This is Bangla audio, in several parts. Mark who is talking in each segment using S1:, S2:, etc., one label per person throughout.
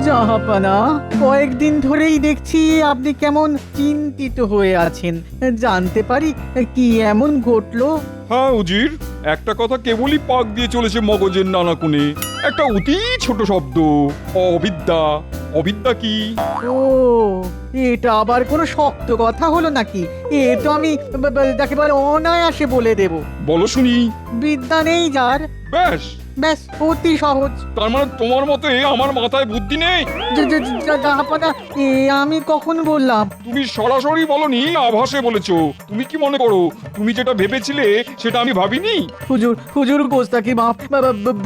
S1: জাহাপানা, কয়েকদিন ধরেই দেখছি আপনি কেমন চিন্তিত হয়ে আছেন। জানতে পারি কি এমন ঘটলো?
S2: হ্যাঁ উজির, একটা কথা কেবলই পাক দিয়ে চলেছে মগজের নানা কোণে। একটা অতি ছোট শব্দ, অবিদ্যা। অবিদ্যা কি?
S1: ও, এটা আবার কোনো শক্ত কথা হলো নাকি? এ তো আমি যাকে বলে অনায়াসে বলে দেব।
S2: বলো শুনি।
S1: বিদ্যা নেই যার,
S2: ব্যাস,
S1: ব্যাস অতি সহজ।
S2: তার মানে তোমার মতে আমার মাথায় বুদ্ধি নেই?
S1: জাহাপানা, এ আমি কখন বললাম?
S2: তুমি সরাসরি বলনি, আভাসে বলেছো। তুমি কি মনে করো তুমি যেটা ভেবেছিলে সেটা আমি ভাবিনি?
S1: হুজুর, হুজুর গোস্তাকি মাফ,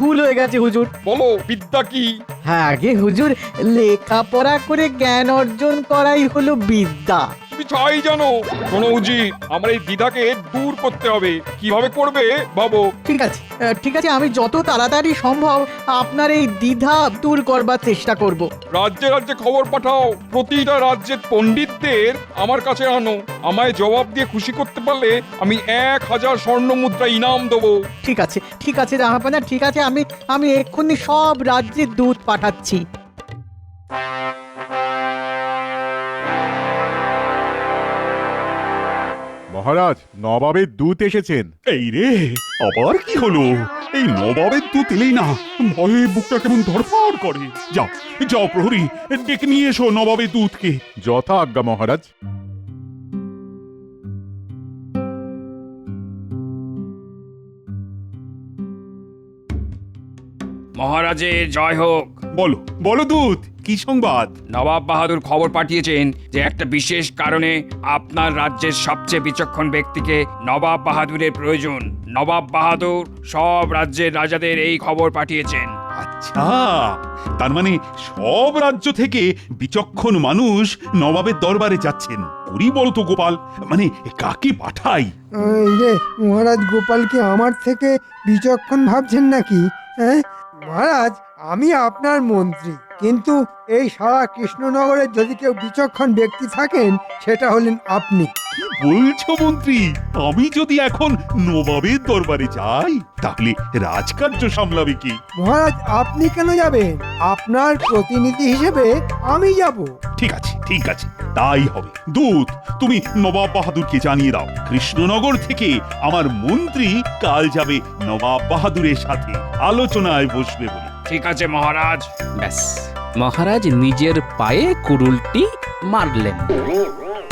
S1: ভুল হয়ে গেছে হুজুর।
S2: বলো বিদ্যা কি?
S1: হ্যাঁ আগে হুজুর, লেখাপড়া করে জ্ঞান অর্জন করাই হলো বিদ্যা।
S2: তুমি চাই জানো? শোনো উজির, আমার এই দ্বিধাকে দূর করতে হবে। কিভাবে করবে ভাবো।
S1: ঠিক আছে, ঠিক আছে, আমি যত তাড়াতাড়ি সম্ভব আপনার এই দ্বিধা দূর করবার চেষ্টা করব।
S2: রাজ্যে রাজ্যে খবর পাঠাও, প্রতিটা রাজ্যের পণ্ডিতদের আমার কাছে আনো। আমায় জবাব দিয়ে খুশি করতে পারলে আমি 1000 স্বর্ণ মুদ্রা ইনাম দেবো।
S1: ঠিক আছে জাহাপানা, ঠিক আছে, আমি এক্ষুনি সব রাজ্যে দূত পাঠাচ্ছি।
S3: মহারাজ, নবাবের দূত এসেছেন।
S4: এই রে, আবার কি হলো? এই নবাবের দুধ এলেই না ভয়ে বুকটা কেমন ধরফর করে। যাও যাও প্রহরী, ডেকে নিয়ে এসো নবাবের দুধকে।
S3: যথা আজ্ঞা মহারাজ।
S5: মহারাজের জয় হোক।
S4: বলো বলো দুধ, কি সংবাদ?
S5: নবাব বাহাদুর খবর পাঠিয়েছেন যে একটা বিশেষ কারণে আপনার রাজ্যের সবচেয়ে বিচক্ষণ ব্যক্তিকে নবাব বাহাদুরের প্রয়োজন। নবাব বাহাদুর সব রাজ্যের রাজাদের এই খবর পাঠিয়েছেন।
S4: আচ্ছা, তার মানে সব রাজ্য থেকে বিচক্ষণ মানুষ নবাবের দরবারে যাচ্ছেন। করি বলতো গোপাল, মানে কাকে পাঠাই?
S6: এই যে মহারাজ, গোপালকে আমার থেকে বিচক্ষণ ভাবছেন নাকি? হ্যাঁ মহারাজ, আমি আপনার মন্ত্রী, কিন্তু এই সারা কৃষ্ণনগরে যদি কেউ বিচক্ষণ ব্যক্তি থাকেন সেটা হলেন আপনি।
S4: কি বলছো মন্ত্রী? আমি যদি এখন নবাবের দরবারে যাই তাহলে রাজকার্য সামলাবে কি?
S6: মহারাজ, আপনি কেন যাবেন? আপনার প্রতিনিধি হিসেবে আমি যাব।
S4: ঠিক আছে ঠিক আছে, তাই হবে। দূত, তুমি নবাব বাহাদুরকে জানিয়ে দাও কৃষ্ণনগর থেকে আমার মন্ত্রী কাল যাবে নবাব বাহাদুরের সাথে আলোচনায় বসবে বলে।
S5: ঠিক আছে মহারাজ।
S7: ব্যাস, মহারাজ নিজের পায়ে কুড়ুলটি মারলেন।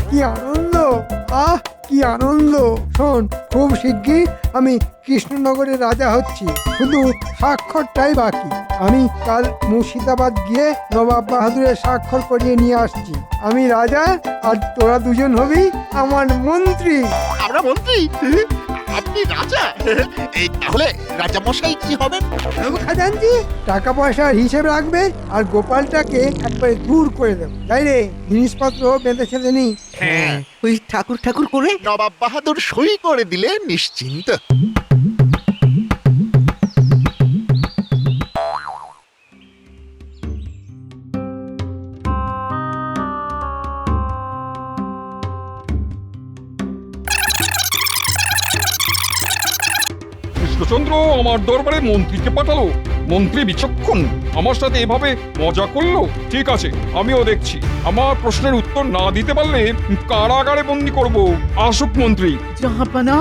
S6: কি আনন্দ! আহ, কি আনন্দ! শোন, খুব শিগগির আমি কৃষ্ণনগরের রাজা হচ্ছি, শুধু স্বাক্ষরটাই বাকি। আমি কাল মুর্শিদাবাদ গিয়ে নবাব বাহাদুরের স্বাক্ষর করিয়ে নিয়ে আসছি। আমি রাজা আর তোরা দুজন হবি আমার মন্ত্রী।
S8: আমরা মন্ত্রী, আপনি রাজা। এই তাহলে রাজা মশাই কি হবেন?
S6: খাজানজি টাকা পয়সার হিসেব রাখবে আর গোপালটাকে একবারে দূর করে দেবে। তাই রে, জিনিসপত্র বেঁধে ছেড়ে নি।
S8: হ্যাঁ,
S9: ওই ঠাকুর ঠাকুর করে
S8: নবাব বাহাদুর সই করে দিলে নিশ্চিন্ত।
S2: কৃষ্ণচন্দ্র আমার দরবারে মন্ত্রীকে পাঠালো। মন্ত্রী বিচক্ষণ, আমার সাথে এভাবে মজা করলো। ঠিক আছে, আমিও দেখছি। আমার প্রশ্নের উত্তর না দিতে পারলে কারাগারে বন্দি করব। আসুক মন্ত্রী।
S1: জাহাপানা,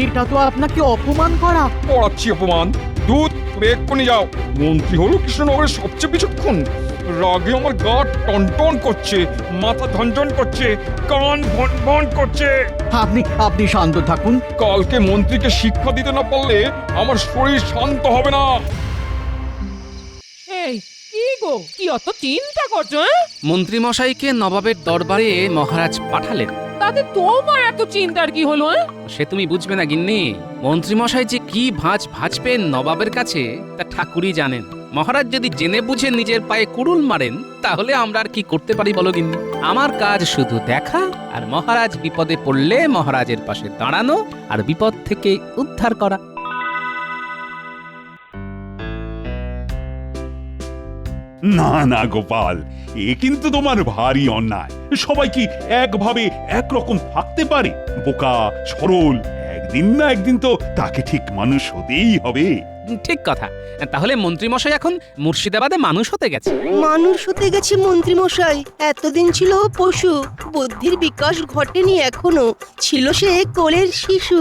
S1: এটা তো আপনাকে অপমান করা।
S2: পড়াচ্ছি অপমান। দূত, তুমি এক্ষুনি যাও। মন্ত্রী হলো কৃষ্ণনগরের সবচেয়ে বিচক্ষণ। রাগে আমার গা টনটন করছে, মাথা ঝনঝন করছে, কান ভন ভন করছে।
S1: আপনি শান্ত থাকুন।
S2: কালকে মন্ত্রীকে শিক্ষা দিতে না পারলে আমার শরীর শান্ত হবে না।
S10: এই কি গো, কি অত চিন্তা করছো?
S7: মন্ত্রী মশাইকে নবাবের দরবারে মহারাজ পাঠালেন।
S10: তাতে তোমার এত চিন্তার কি হলো?
S7: সে তুমি বুঝবে না গিন্নি। মন্ত্রী মশাই যে কি ভাঁজ ভাঁজবেন নবাবের কাছে তা ঠাকুরই জানেন। মহারাজ যদি জেনে বুঝে নিজের পায়ে কুড়ুল মারেন তাহলে আমরা আর কি করতে পারি বলো গিন্নি? আমার কাজ শুধু দেখা, আর মহারাজ বিপদে পড়লে মহারাজের পাশে দাঁড়ানো আর বিপদ থেকে উদ্ধার করা।
S4: না না গোপাল, এ কিন্তু তোমার ভারী অন্যায়। সবাই কি একভাবে একরকম থাকতে পারে? বোকা সরল একদিন না একদিন তো তাকে ঠিক মানুষ হতেই হবে।
S7: ঠিক কথা। তাহলে মন্ত্রীমশাই এখন মুর্শিদাবাদে মানুষ হতে গেছে।
S9: মানুষ হতে গেছে মন্ত্রী মশাই। এতদিন ছিল পশু, বুদ্ধির বিকাশ ঘটেনি এখনো, ছিল সে কোলের শিশু।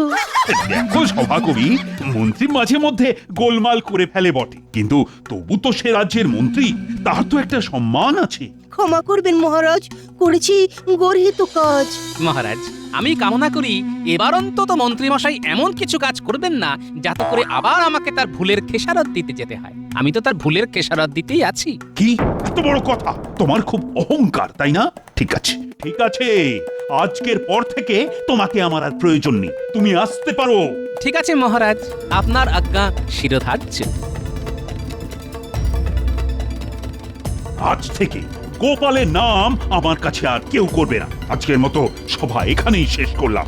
S4: দেখো সভাকবি, মন্ত্রী মাঝে মধ্যে গোলমাল করে ফেলে বটে, কিন্তু তবু তো সে রাজ্যের মন্ত্রী, তার তো একটা সম্মান আছে।
S9: ক্ষমা করবেন মহারাজ, করেছি গর্হিত কাজ।
S7: মহারাজ, আমি কামনা করি এবার অন্তত মন্ত্রীমশাই এমন কিছু কাজ করবেন না যাতে করে আবার আমাকে তার ভুলের খেসারত দিতে যেতে হয়। আমি তো তার ভুলের খেসারত দিতেই আছি।
S4: কি এত বড় কথা? তোমার খুব অহংকার, তাই না? ঠিক আছে, ঠিক আছে, আজকের পর থেকে তোমাকে আমার আর প্রয়োজন নেই, তুমি আসতে পারো।
S7: ঠিক আছে মহারাজ, আপনার আজ্ঞা শিরোধার্য।
S4: আজ থেকে গোপালের নাম আমার কাছে আর কেউ করবে না। আজকের মতো সভা এখানেই শেষ করলাম।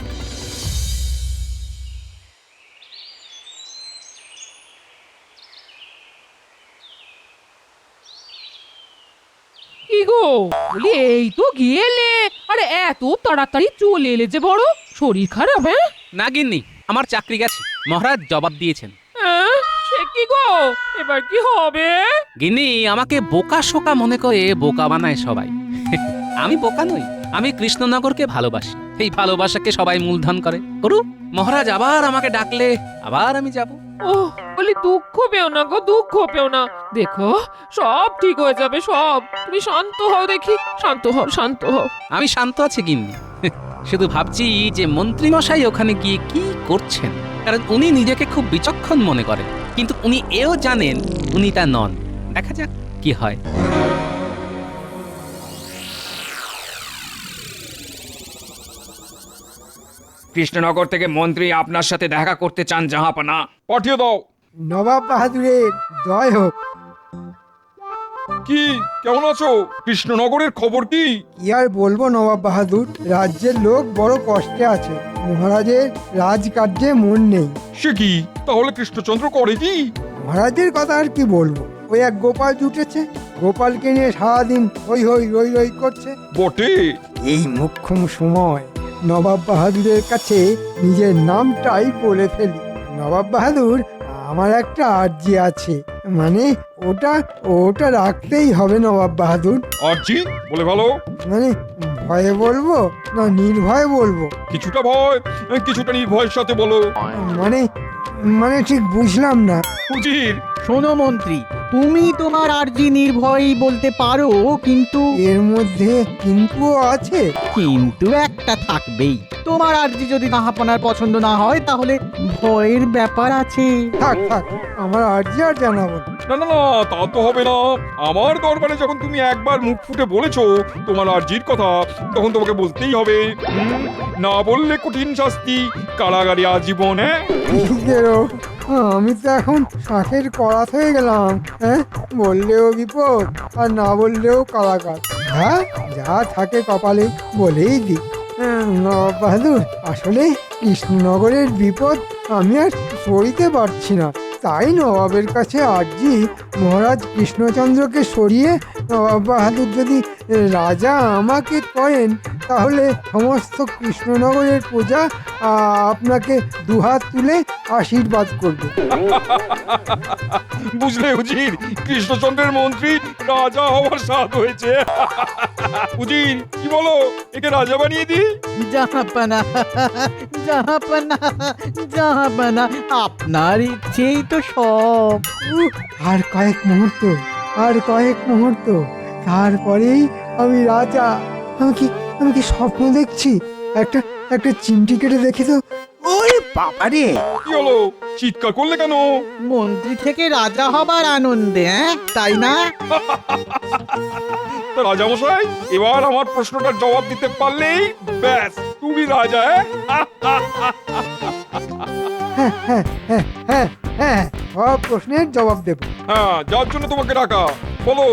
S10: কি গো, বলি এই তো গেলে, আরে এত তাড়াতাড়ি চলে এলে যে, বড় শরীর খারাপ? হ্যাঁ
S7: না গিন্নি, আমার চাকরি গেছে, মহারাজ জবাব দিয়েছেন।
S10: হ্যাঁ? সে কি গো, এবার কি হবে?
S7: গিন্নি আমাকে বোকা শোকা মনে করে বোকা বানায় সবাই। আমি বোকা নই, আমি কৃষ্ণনগরকে ভালোবাসি। এই ভালোবাসাকে সবাই মূলধন করে করুক। মহারাজ আবার আমাকে ডাকলে আবার আমি যাব।
S10: ও বলি, দুঃখ পেও না গো, দুঃখ পেও না, দেখো সব ঠিক হয়ে যাবে সব। তুমি শান্ত হও দেখি, শান্ত হও, শান্ত হও।
S7: আমি শান্ত আছি গিন্নি, শুধু ভাবছি যে মন্ত্রীমশাই ওখানে গিয়ে কি করছেন। কারণ উনি নিজেকে খুব বিচক্ষণ মনে করেন, কিন্তু উনি এও জানেন উনি তা নন। দেখা যাক কি হয়।
S5: কৃষ্ণনগর থেকে মন্ত্রী আপনার সাথে দেখা করতে চান জাহাপানা।
S2: পাঠিয়ে দাও।
S6: নবাব বাহাদুরের জয় হোক।
S2: কি, কেমন আছো? কৃষ্ণনগরের খবর কি?
S6: কি আর বলবো নবাব বাহাদুর, রাজ্যের লোক বড় কষ্টে আছে। মহারাজের রাজকার্যে মন নেই।
S2: সে কি, তাহলে কৃষ্ণচন্দ্র করে কি?
S6: মহারাজের কথা আর কি বলবো, ওই এক গোপাল জুটেছে, গোপালকে নিয়ে সারাদিন হই হই রই রই করছে।
S2: বটে।
S6: এই মোক্ষম সময় নবাব বাহাদুরের কাছে নিজের নামটাই বলে ফেলি। নবাব বাহাদুর, আমার একটা আর্জি আছে, মানে ওটা ওটা রাখতেই হবে নবাব বাহাদুর।
S2: আরজি বলে ভালো।
S6: মানে ভয়ে বলবো না নির্ভয়ে বলবো?
S2: কিছুটা ভয়, কিছুটা নির্ভয়ের সাথে বলো।
S6: মানে মানে ঠিক বুঝলাম না।
S2: উজির,
S1: শোনো মন্ত্রী, তুমি তোমার আর্জি নির্ভয়ই বলতে পারো, কিন্তু
S6: এর মধ্যে কিন্তু আছে।
S1: কিন্তু একটা থাকবেই। তোমার আর্জি যদি জাহাপনার পছন্দ না হয় তাহলে ভয়ের ব্যাপার আছে।
S6: থাক থাক, আমার আর্জি আর জানাবো না।
S2: না না না, তা তো হবে না। আমার দরবারে যখন তুমি একবার মুখ ফুটে বলেছো তোমার আর্জির কথা, তখন তোমাকে বলতেই হবে। না বললে কঠিন শাস্তি, কারাগারে আজীবন। হ্যাঁ,
S6: নিজেরও, আমি তো এখন শাঁখের করাত হয়ে গেলাম। হ্যাঁ, বললেও বিপদ আর না বললেও কারাগার। হ্যাঁ, যা থাকে কপালে বলেই দি। নবাব বাহাদুর, আসলে কৃষ্ণনগরের বিপদ আমি আর সইতে পারছি না, তাই নবাবের কাছে আর্জি, মহারাজ কৃষ্ণচন্দ্রকে সরিয়ে নবাব বাহাদুর যদি রাজা আমাকে করেন, তাহলে সমস্ত কৃষ্ণনগরের প্রজা আপনাকে দুহাত তুলে আশীর্বাদ করবে।
S2: বুঝলে উজির, কৃষ্ণচন্দ্রের মন্ত্রী রাজা হওয়ার স্বাদ হয়েছে। উজির, কি বলো, একে রাজা বানিয়ে দিই?
S1: জাহাপনা, জাহাপনা, জাহাপনা, আপনার ইচ্ছেই তো সব।
S6: আর কয়েক মুহূর্ত, আর কয়েক মুহূর্ত, তারপরেই আমি রাজা। আমি কি স্বপ্ন দেখছি? একটা একটা চিমটি কেটে দেখি তো। ওরে বাবারে!
S2: কি হলো, চিৎকার করলে কেন?
S1: মন্ত্রী থেকে রাজা হবার আনন্দে, হ্যাঁ তাই না?
S2: তা রাজামশাই, এবার আমার প্রশ্নটার জবাব দিতে পারলেই ব্যাস তুমি রাজা।
S6: হ্যাঁ হ্যাঁ হ্যাঁ হ্যাঁ হ্যাঁ, সব প্রশ্নের জবাব দেব।
S2: হ্যাঁ, যার জন্য তোমাকে ডাকা, বলো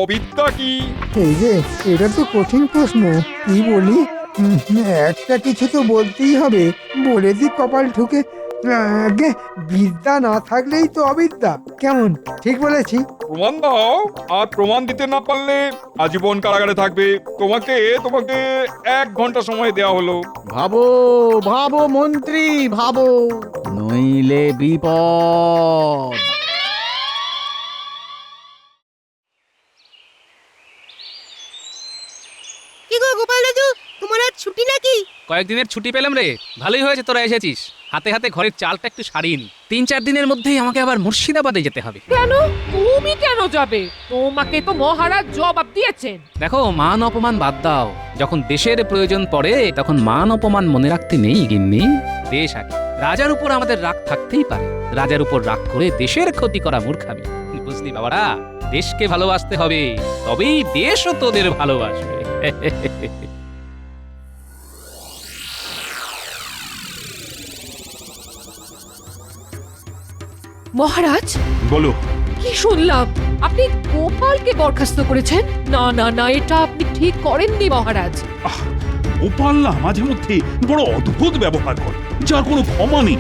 S2: অবিদ্যা কি?
S6: এই যে, এটা তো কঠিন প্রশ্ন, কি বলি? একটা কিছু তো বলতেই হবে, বলে দি কপাল ঠুকে। আগে বিদ্যা না থাকলেই তো অবিদ্যা। কেমন ঠিক বলেছি?
S2: প্রমাণ দাও, আর প্রমাণ দিতে না পারলে আজীবন কারাগারে থাকবে। তোমাকে তোমাকে 1 ঘন্টা সময় দেওয়া হলো।
S1: ভাবো ভাবো মন্ত্রী, ভাবো, নইলে বিপদ।
S9: কি গো গোপাল দাদু, তোমার আজ ছুটি নাকি?
S7: কয়েকদিনের ছুটি পেলাম রে, ভালোই হয়েছে তোরা এসেছিস। হাতে হাতে ঘরের চালটা একটু সারিয়ে নি। 3-4 দিনের মধ্যেই আমাকে আবার মুর্শিদাবাদে যেতে হবে।
S10: কেন? তুমি কেন যাবে? তোমাকে তো মহারাজ জবাব দিয়েছেন।
S7: দেখো, মান অপমান বাদ দাও। যখন দেশের প্রয়োজন পড়ে তখন মান অপমান মনে রাখতে নেই গিন্নি। দেশ আগে। রাজার উপর আমাদের রাগ থাকতেই পারে, রাজার উপর রাগ করে দেশের ক্ষতি করা মূর্খামি। বুঝলি বাবারা, দেশকে ভালোবাসতে হবে, তবেই দেশও তোদের ভালোবাসবে।
S10: মহারাজ,
S4: বলো।
S10: কি শুনলাম আপনি গোপালকে বরখাস্ত করেছেন? না না না, এটা আপনি ঠিক করেননি মহারাজ।
S4: গোপাল না মাঝে মধ্যে বড় অদ্ভুত ব্যবহার করে, যার কোনো ক্ষমা নেই।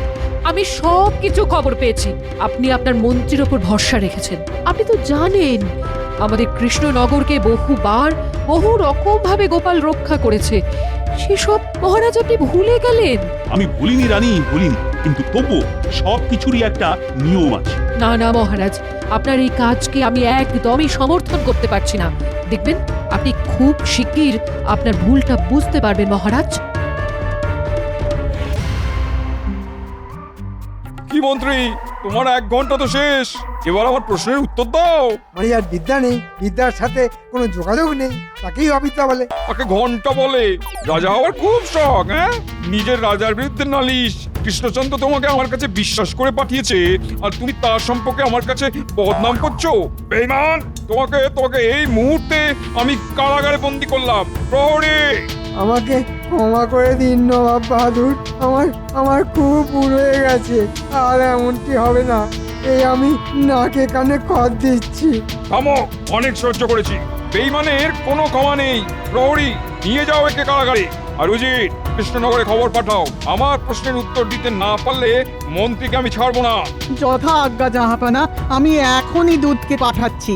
S10: আমি সব কিছু খবর পেয়েছি। আপনি আপনার মন্ত্রীর ওপর ভরসা রেখেছেন। আপনি তো জানেন আমাদের কৃষ্ণনগরকে বহুবার বহু রকম ভাবে গোপাল রক্ষা করেছে। সেসব মহারাজ আপনি ভুলে গেলেন।
S4: আমি ভুলিনি রানী, ভুলিনি, কিন্তু তবুও সব কিছুরই একটা নিয়ম আছে।
S10: না না মহারাজ, আপনার এই কাজকে আমি একদমই সমর্থন করতে পারছি না। দেখবেন আপনি খুব শিগগির আপনার ভুলটা বুঝতে পারবেন মহারাজ।
S2: কি মন্ত্রী, তোমার 1 ঘন্টা তো শেষ, এবার আমার প্রশ্নের উত্তর দাও।
S6: মানে আর বিদ্যা নেই, বিদ্যার সাথে কোনো যোগাযোগ নেই, তাকেই অবিদ্যা বলে।
S2: তাকে ঘন্টা বলে? রাজা হওয়ার খুব শখ, হ্যাঁ? নিজের রাজার বিরুদ্ধে নালিশ। কৃষ্ণচন্দ্র তোমাকে আমার কাছে বিশ্বাস করে পাঠিয়েছে, আর তুমি তার সম্পর্কে আমার কাছে বদনাম করছো। বেঈমান, তোমাকে তোমাকে এই মুহূর্তে আমি কারাগারে বন্দি করলাম। প্রহরী!
S6: আমাকে ক্ষমা করে দিন নবাব বাহাদুর, আমার খুব ভুল হয়ে গেছে, আর এমনটি হবে না, এই আমি নাকে কানে কর দিচ্ছি।
S2: থামো, অনেক সহ্য করেছি। বেঈমানের কোনো ক্ষমা নেই। প্রহরী, নিয়ে যাও একে কারাগারে। আর উজির, কৃষ্ণনগরে খবর পাঠাও। আমার প্রশ্নের উত্তর দিতে না পারলে মন্ত্রীকে আমি ছাড়বো না।
S1: যথা আজ্ঞা জাহাপানা, আমি এখনই দূতকে পাঠাচ্ছি।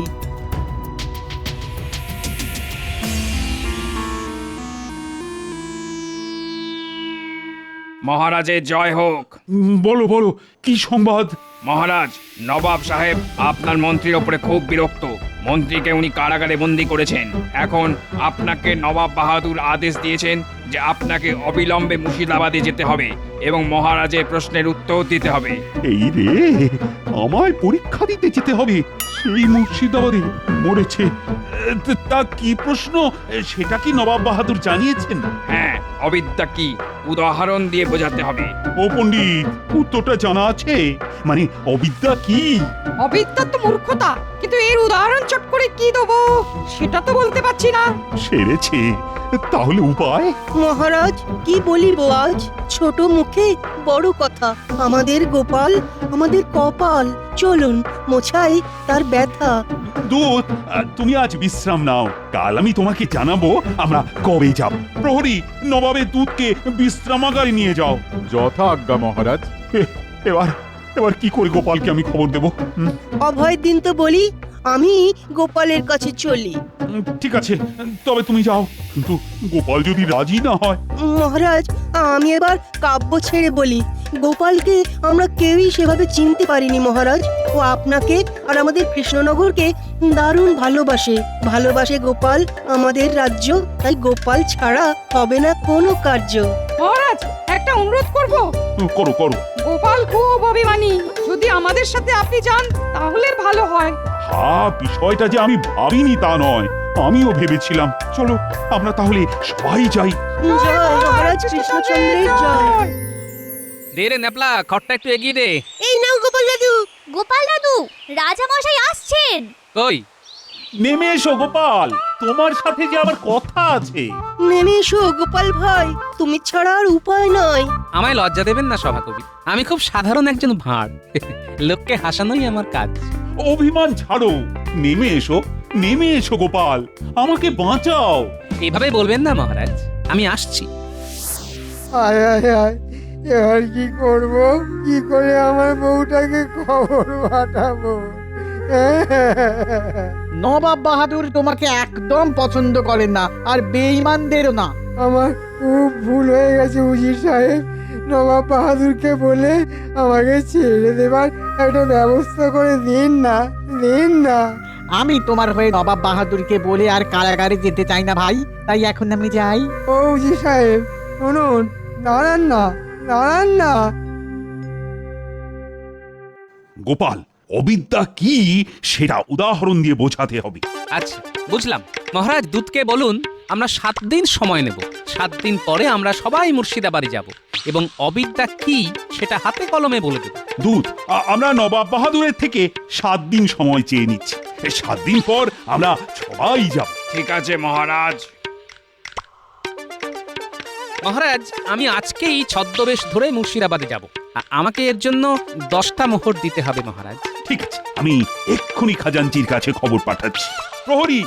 S5: মহারাজের জয় হোক।
S4: বলো বলো, কি সংবাদ?
S5: মহারাজ, নবাব সাহেব আপনার মন্ত্রীর ওপরে খুব বিরক্ত। মন্ত্রীকে উনি কারাগারে বন্দি করেছেন। এখন আপনাকে নবাব বাহাদুর আদেশ দিয়েছেন যে আপনাকে অবিলম্বে মুর্শিদাবাদে যেতে হবে এবং মহারাজের প্রশ্নের উত্তর দিতে হবে।
S4: এই রে, আমায় পরীক্ষা দিতে যেতে হবে সেই মুর্শিদাবাদে। মরেছে। তা কি প্রশ্ন, সেটা কি নবাব বাহাদুর জানিয়েছেন?
S5: হ্যাঁ, অবিদ্যা কি উদাহরণ দিয়ে বোঝাতে হবে।
S4: ও পণ্ডিত, উত্তরটা জানা আছে? মানে অবিদ্যা কি?
S11: অবিদ্যা তো মূর্খতা, কিন্তু এর উদাহরণ চট করে কি দেবো সেটা তো বলতে পারছি না।
S4: সেরেছে, তাহলে উপায়?
S9: মহারাজ, কি বলিব আজ? ছোট মুখে বড় কথা। আমাদের গোপাল আমাদের কপাল। চলুন মোছাই তার ব্যথা।
S4: দূত, তুমি আজ বিশ্রাম নাও, কাল আমি তোমাকে জানাবো আমরা কবে যাব। প্রহরী, নবাবের দূতকে বিশ্রামাগারে নিয়ে যাও।
S3: যথা আজ্ঞা মহারাজ।
S4: এবার এবার কি করে গোপালকে আমি খবর দেব?
S9: অভয় দিন তো বলি, আমি গোপালের কাছে চলি।
S4: ঠিক আছে, তবে তুমি যাও, কিন্তু গোপাল যদি রাজি না হয়?
S9: মহারাজ, আমি এবার কাব্য ছেড়ে বলি। গোপালকে আমরা কেউই সেভাবে চিনতে পারিনি মহারাজ। ও আপনাকে আর আমাদের কৃষ্ণনগরকে দারুণ ভালোবাসে। ভালোবাসে গোপাল আমাদের রাজ্য, তাই গোপাল ছাড়া হবে না কোনো কার্য।
S11: মহারাজ, একটা অনুরোধ করব।
S4: করো করো।
S11: গোপাল খুব অভিমানী, যদি আমাদের সাথে আপনি যান তাহলে ভালো হয়।
S4: হ্যাঁ, বিষয়টা যে আমি ভাবিনি তা নয়, আমিও ভেবেছিলাম। চলো আমরা তাহলে সবাই যাই।
S9: জয় মহারাজ কৃষ্ণচন্দ্রের জয়।
S7: দে রে ন্যাপলা, খড়টা একটু এগিয়ে দে।
S9: এই নাও গোপাল দাদু।
S12: গোপাল দাদু, রাজা মশাই আসছেন।
S7: কই?
S4: নেমে এসো গোপাল, তোমার সাথে যে আবার কথা আছে।
S9: নেমে এসো গোপাল ভাই, তুমি ছাড়া আর উপায় নয়।
S7: আমায় লজ্জা দেবেন না সভাকবি, আমি খুব সাধারণ একজন ভাঁড়। লোককে হাসানোই আমার কাজ।
S4: অভিমান ছাড়ো, নেমে এসো, নেমে এসো গোপাল, আমাকে বাঁচাও।
S7: এভাবে বলবেন না মহারাজ, আমি আসছি।
S6: আয় আয় আয়, এবার কি করব? কি করে আমার বউটাকে খবর পাঠাবো?
S1: নবাব বাহাদুর তোমাকে একদম পছন্দ করেন না, আর বেঈমানদেরও না।
S6: আমার খুব ভুল হয়ে গেছে উজির সাহেব। নবাব বাহাদুরকে বলে আমাকে ছেড়ে দেবার একটা ব্যবস্থা করে দিন না, দিন না।
S1: আমি তোমার হয়ে নবাব বাহাদুরকে বলে আর কারাগারে যেতে চাই না ভাই, তাই এখন আমি যাই।
S6: ও উজির সাহেব, শুনুন, দাঁড়ান না, দাঁড়ান না।
S4: গোপাল, অবিদ্যা কি সেটা উদাহরণ দিয়ে বোঝাতে হবে।
S7: আচ্ছা, বুঝলাম। মহারাজ দূতকে বলুন আমরা 7 দিন সময় নেব। 7 দিন পরে আমরা সবাই মুর্শিদাবাদে যাব এবং অবিদ্যা কি সেটা হাতে কলমে বলে দেব।
S4: দূত, আমরা নবাব বাহাদুরের থেকে 7 দিন সময় চেয়ে নিচ্ছি। 7 দিন পর আমরা সবাই যাব।
S5: ঠিক আছে মহারাজ।
S7: মহারাজ, আমি আজকেই ছদ্মবেশ ধরে মুর্শিদাবাদে যাব। আমাকে এর জন্য 10টা মোহর দিতে হবে মহারাজ।
S4: ঠিক আছে, আমি এক্ষুনি খাজাঞ্চির কাছে খবর পাঠাচ্ছি। প্রহরী,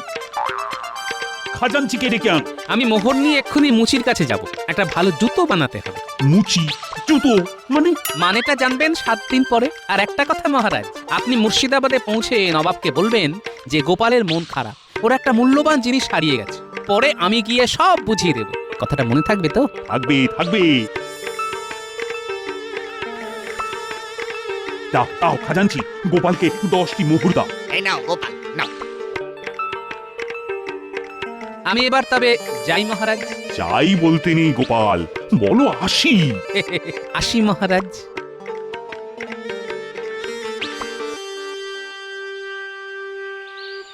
S4: খাজাঞ্চিকে ডেকে আন।
S7: আমি মোহর নিয়ে এক্ষুনি মুচির কাছে যাব। একটা ভালো জুতো বানাতে হবে।
S4: মুচি জুতো মানে?
S7: মানেটা জানবেন 7 দিন পরে। আর একটা কথা মহারাজ, আপনি মুর্শিদাবাদে পৌঁছে নবাবকে বলবেন যে গোপালের মন খারাপ, ওর একটা মূল্যবান জিনিস হারিয়ে গেছে। পরে আমি গিয়ে সব বুঝিয়ে দেব। কথাটা মনে থাকবে তো?
S4: থাকবে, থাকবে। দাও দাও খাজাঞ্চি, গোপালকে 10টি মোহর দাও।
S8: এই নাও গোপাল, নাও।
S7: আমি এবার তবে যাই মহারাজ।
S4: যাই বলতে নেই গোপাল, বলো আসি।
S7: আসি মহারাজ।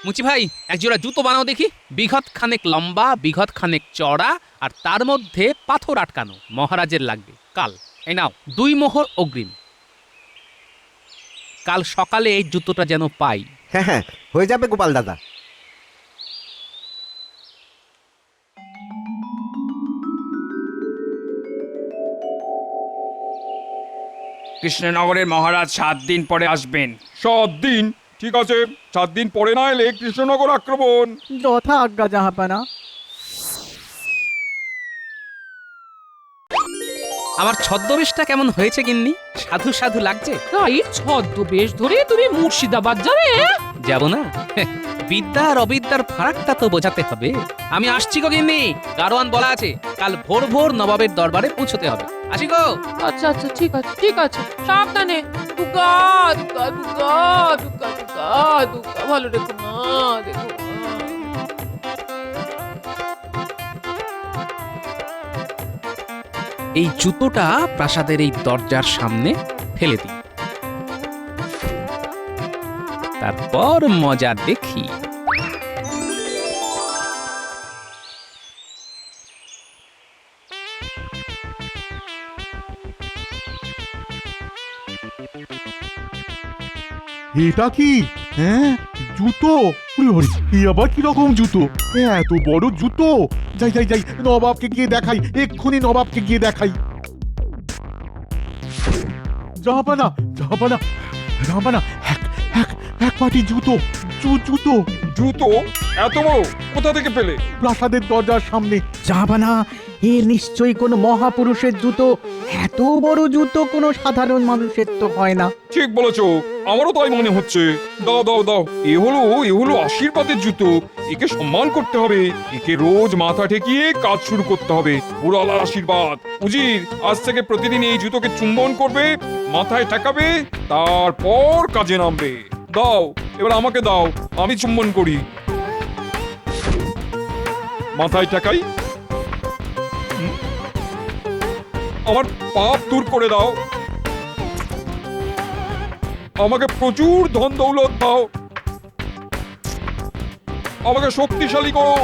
S7: মুচি ভাই, একজোড়া জুতো বানাও দেখি। বিঘত খানেক লম্বা, বিঘত খানেক চড়া, আর তার মধ্যে পাথর আটকানো। মহারাজের লাগবে কাল। এই নাও 2 মোহর অগ্রিম। কাল সকালে এই জুতোটা যেন পাই।
S13: হ্যাঁ হ্যাঁ, হয়ে যাবে গোপাল দাদা।
S5: কৃষ্ণনগরের মহারাজ 7 দিন পরে আসবেন।
S2: 7 দিন? ঠিক আছে, 7 দিন পরে না এলে কৃষ্ণনগর আক্রমণ।
S1: যথা আজ্ঞা জাহাপানা।
S7: আমার ছদ্মবেশটা কেমন হয়েছে গিন্নি? সাধু সাধু লাগছে?
S10: তাই ছদ্মবেশ ধরে তুমি মুর্শিদাবাদ যাবে?
S7: যাব না? বিদ্যা আর অবিদ্যার ফারাকটা তো বোঝাতে হবে। আমি আসছি গো গিন্নি, গারোয়ান বলা আছে কাল ভোর ভোর নবাবের দরবারে পৌঁছতে হবে। আসি গো।
S10: আচ্ছা আচ্ছা, ঠিক আছে ঠিক আছে, সাবধানে। দুগা দুগা দুগা দুগা দুগা দুগা, ভালো রেখো না, দেখো না।
S7: এই জুতোটা প্রাসাদের এই দরজার সামনে ফেলে দিই, তারপর মজা দেখি।
S3: এটা কি? হ্যাঁ, জুতো। এই আবার কি রকম জুতো? এত বড় জুতো! যাই যাই যাই, নবাবকে গিয়ে দেখাই, এক্ষুনি নবাবকে গিয়ে দেখাই। জাহাপানা, জাহাপানা, জাহাপানা, এক পাটি জুতো, জুতো।
S2: জুতো এত বড় কোথা থেকে পেলে?
S3: প্রাসাদের দরজার সামনে।
S1: জাহাপানা, এ নিশ্চয়ই কোনো মহাপুরুষের জুতো। এত বড় জুতো কোনো সাধারণ মানুষের তো হয় না।
S2: ঠিক বলেছো, আমারও তাই মনে হচ্ছে। দাও দাও দাও, এ হলো আশীর্বাদের জুতো। একে সম্মান করতে হবে, একে রোজ মাথা ঠেকিয়ে কাজ শুরু করতে হবে। পুরালার আশীর্বাদ। উজির আজ থেকে প্রতিদিন এই জুতোকে চুম্বন করবে, মাথায় ঠেকাবে, তারপর কাজে নামবে। দাও, এবার আমাকে দাও, আমি চুম্বন করি। মাথায় ঠেকাই। আমার পাপ দূর করে দাও, আমাকে প্রচুর ধন দৌলত দাও, আমাকে শক্তিশালী করো।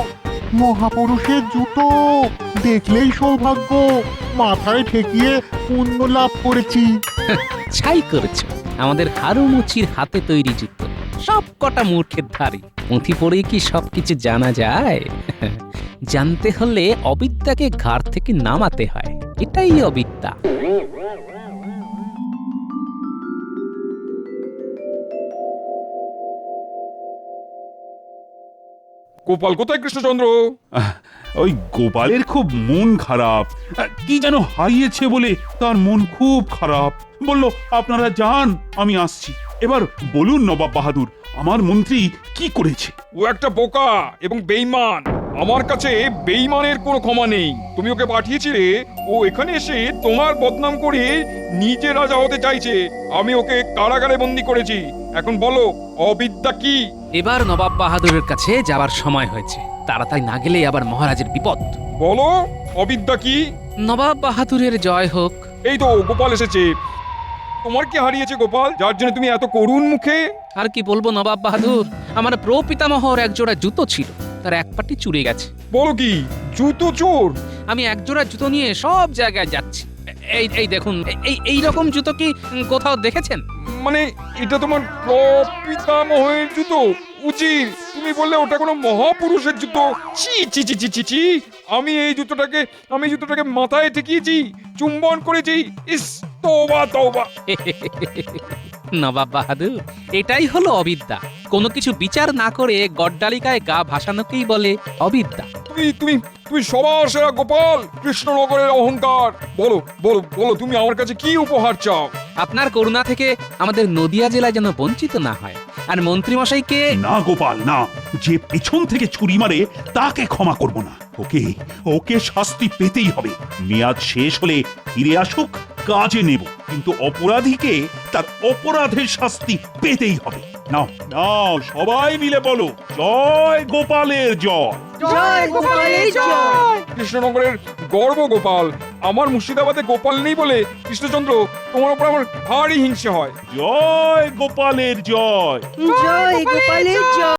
S3: মহাপুরুষের জুতো দেখলেই সৌভাগ্য। মাথায় ঠেকিয়ে পুণ্য লাভ করেছি।
S7: ছাই করেছ আমাদের হারুমুচির হাতে তৈরি জুতো। সব কটা মূর্খের ধারে পুঁথি পড়ে কি সবকিছু জানা যায়? জানতে হলে অবিদ্যাকে ঘাড় থেকে নামাতে হয়, এটাই অবিদ্যা।
S2: গোপাল কোথায় কৃষ্ণচন্দ্র?
S4: ওই গোপালের খুব মন খারাপ। কি যেন হারিয়েছে বলে তার মন খুব খারাপ। বলল আপনারা যান, আমি আসছি। এবার বলুন নবাব বাহাদুর, আমার মন্ত্রী কি করেছে?
S2: ও একটা বোকা এবং বেঈমান। আমার কাছে বেঈমানের কোনো ক্ষমা নেই। তুমি ওকে পাঠিয়েছিলে, ও এখানে এসে তোমার বদনাম করে নিজে রাজা হতে চাইছে। আমি ওকে কারাগারে বন্দি করেছি। এখন বলো অবিদ্যা কি?
S7: এবার নবাব বাহাদুরের কাছে যাওয়ার সময় হয়েছে। তাড়াতাড়ি না গেলে আবার মহারাজের বিপদ।
S2: বলো অবিদ্যা কি?
S7: নবাব বাহাদুরের জয় হোক।
S2: এই তো গোপাল এসেছে। তোমার কি হারিয়েছে গোপাল, যার জন্য তুমি এত করুণ মুখে?
S7: আর কি বলবো নবাব বাহাদুর, আমার প্রপিতামহর একজোড়া জুতো ছিল, তার এক পাটি চুরে গেছে।
S2: বলো কি, জুতো চোর?
S7: আমি একজোড়া জুতো নিয়ে সব জায়গায় যাচ্ছি। এই দেখুন, এই রকম জুতো কি কোথাও দেখেছেন?
S2: মানে এটা তোমার প্রপিতামহের জুতো? উচিত তুমি বললে ওটা কোনো মহাপুরুষের জুতো। ছি ছি ছি ছি ছি ছি। আমি জুতোটাকে মাথায় ঠেকিয়েছি, চুম্বন করেছি। ইস, তওবা তওবা।
S7: নবাব বাহাদুর, এটাই হলো অবিদ্যা। কোনো কিছু বিচার না করে গড্ডালিকায় গা ভাসানোকেই বলে অবিদ্যা।
S2: তুমি সবার সেরা গোপাল, কৃষ্ণনগরের অহংকার। বলো বলো বলো, তুমি আমার কাছে কি উপহার চাও?
S7: আপনার করুণা থেকে আমাদের নদিয়া জেলা যেন বঞ্চিত না হয়। আর মন্ত্রীমশাইকে
S4: না গোপাল না, যে পেছন থেকে ছুরি মারে তাকে ক্ষমা করব না। ওকে শাস্তি পেতেই হবে। মেয়াদ শেষ হলে ফিরে আসুক, কাজে নেব, কিন্তু অপরাধীকে তার অপরাধের শাস্তি পেতেই হবে। নাও নাও, সবাই মিলে বলো জয় গোপালের জয়।
S11: জয় গোপালের জয়।
S2: কৃষ্ণনগরের গর্ব গোপাল। আমার মুর্শিদাবাদে গোপাল নেই বলে কৃষ্ণচন্দ্র তোমার উপর আমার ভারী হিংসে হয়।
S4: জয় গোপালের জয়।
S9: জয় গোপালের জয়।